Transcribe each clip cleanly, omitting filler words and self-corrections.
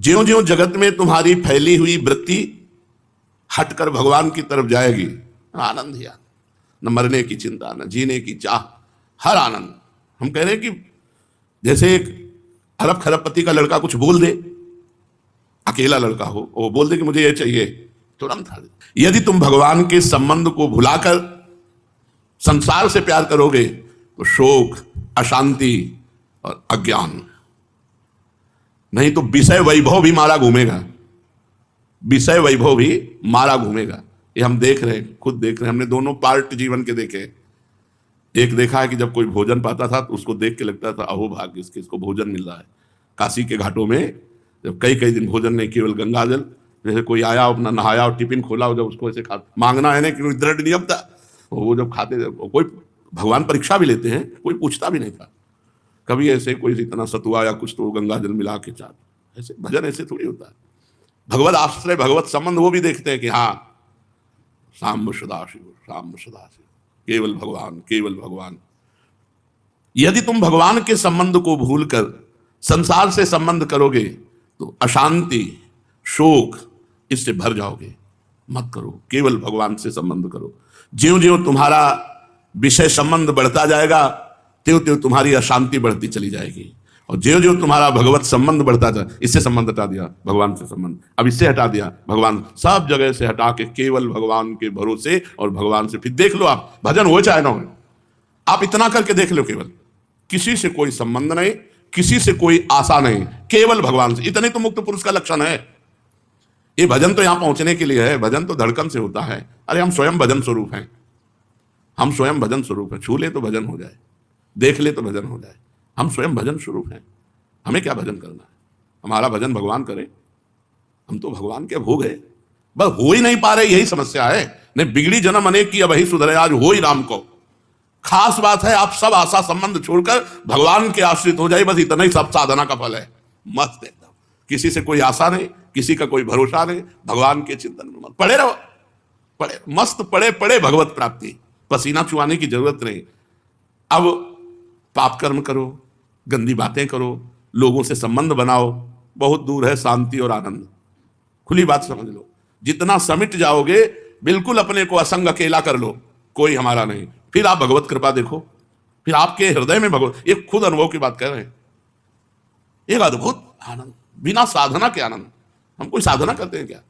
ज्यों ज्यों जगत में तुम्हारी फैली हुई वृत्ति हटकर भगवान की तरफ जाएगी, आनंद ही आनंद, न मरने की चिंता, न जीने की चाह, हर आनंद। हम कह रहे हैं कि जैसे एक अरब खरबपति का लड़का कुछ बोल दे, अकेला लड़का हो, वो बोल दे कि मुझे ये चाहिए, तुरंत हर। यदि तुम भगवान के संबंध को भुलाकर संसार से प्यार करोगे तो शोक, अशांति और अज्ञान, नहीं तो विषय वैभव भी मारा घूमेगा, विषय वैभव भी मारा घूमेगा। ये हम देख रहे हैं, खुद देख रहे हैं, हमने दोनों पार्ट जीवन के देखे। एक देखा है कि जब कोई भोजन पाता था तो उसको देख के लगता था अहो भाग्य, इसको भोजन मिल रहा है। काशी के घाटों में जब कई कई दिन भोजन नहीं, केवल गंगा जल, जैसे कोई आया अपना नहाया और टिफिन खोला, जब उसको ऐसे खा मांगना है ना कि दृढ़ नियम था, वो जब खाते, कोई भगवान परीक्षा भी लेते हैं, कोई पूछता भी नहीं था कभी ऐसे कोई इतना सतुआ या कुछ तो गंगा जल मिला के चाट, ऐसे भजन ऐसे थोड़ी होता है। भगवत आश्रय, भगवत संबंध वो भी देखते हैं कि हाँ साम्ब सदाशिव, साम्ब सदाशिव, केवल भगवान, केवल भगवान। यदि तुम भगवान के संबंध को भूलकर संसार से संबंध करोगे तो अशांति, शोक, इससे भर जाओगे। मत करो, केवल भगवान से संबंध करो। ज्यों ज्यों तुम्हारा विषय संबंध बढ़ता जाएगा त्यों त्यों तुम्हारी अशांति बढ़ती चली जाएगी, और ज्यों ज्यों तुम्हारा भगवत संबंध बढ़ता जाए, इससे संबंध हटा दिया भगवान से संबंध, अब इससे हटा दिया भगवान, सब जगह से हटा के केवल भगवान के भरोसे और भगवान से। फिर देख लो आप, भजन हो चाहे ना हो, आप इतना करके देख लो, केवल किसी से कोई संबंध नहीं, किसी से कोई आशा नहीं, केवल भगवान से। इतने तो मुक्त पुरुष का लक्षण है। ये भजन तो यहां पहुंचने के लिए है, भजन तो धड़कन से होता है। अरे हम स्वयं भजन स्वरूप हैं, हम स्वयं भजन स्वरूप हैं। छू ले तो भजन हो जाए, देख ले तो भजन हो जाए। हम स्वयं भजन स्वरूप हैं, हमें क्या भजन करना है? हमारा भजन भगवान करे, हम तो भगवान के भोग है, बस हो ही नहीं पा रहे, यही समस्या है। नहीं बिगड़ी जन्म अनेक की, अब ही सुधरे आज हो ही राम को। खास बात है, आप सब आशा संबंध छोड़कर भगवान के आश्रित हो जाए, बस इतना ही सब साधना का फल है। मस्त एकदम, किसी से कोई आशा नहीं, किसी का कोई भरोसा नहीं, भगवान के चिंतन में मत पड़े रहो, पड़े मस्त पड़े पड़े भगवत प्राप्ति, पसीना चुआने की जरूरत नहीं। अब पाप कर्म करो, गंदी बातें करो, लोगों से संबंध बनाओ, बहुत दूर है शांति और आनंद। खुली बात समझ लो, जितना समिट जाओगे, बिल्कुल अपने को असंग अकेला कर लो, कोई हमारा नहीं, फिर आप भगवत कृपा देखो, फिर आपके हृदय में भगवत, एक खुद अनुभव की बात कह रहे हैं, एक अद्भुत आनंद, बिना साधना के आनंद। हम कोई साधना करते हैं क्या?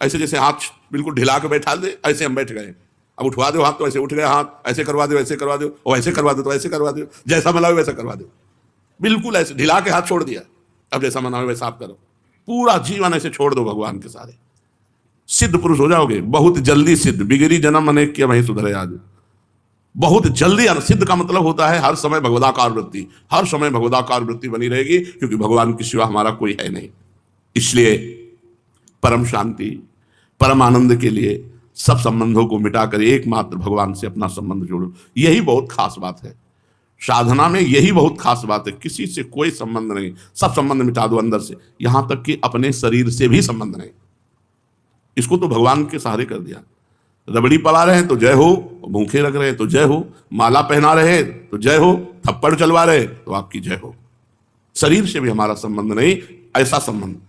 ऐसे जैसे हाथ बिल्कुल ढिला के बैठा दे, ऐसे हम बैठ गए, अब उठवा दो हाथ तो ऐसे उठ गए हाथ, ऐसे करवा दो, ऐसे करवा दो, और ऐसे करवा दो तो ऐसे करवा दो, जैसा मना हो वैसा करवा दो, बिल्कुल ऐसे ढिला के हाथ छोड़ दिया, अब जैसा मना हो वैसा आप करो। पूरा जीवन ऐसे छोड़ दो भगवान के सारे, सिद्ध पुरुष हो जाओगे बहुत जल्दी। सिद्ध बिगड़ी जन्म अनेक किया वहीं सुधरे आज, बहुत जल्दी। सिद्ध का मतलब होता है हर समय भगवदाकार वृत्ति, हर समय भगवदाकार वृत्ति बनी रहेगी, क्योंकि भगवान के सिवा हमारा कोई है नहीं। इसलिए परम शांति, परम आनंद के लिए सब संबंधों को मिटाकर एकमात्र भगवान से अपना संबंध जोड़ो। यही बहुत खास बात है साधना में, यही बहुत खास बात है। किसी से कोई संबंध नहीं, सब संबंध मिटा दो अंदर से, यहां तक कि अपने शरीर से भी संबंध नहीं। इसको तो भगवान के सहारे कर दिया। रबड़ी पला रहे हैं तो जय हो, भूखे रख रहे हैं तो जय हो, माला पहना रहे तो जय हो, थप्पड़ चलवा रहे तो आपकी जय हो। शरीर से भी हमारा संबंध नहीं, ऐसा संबंध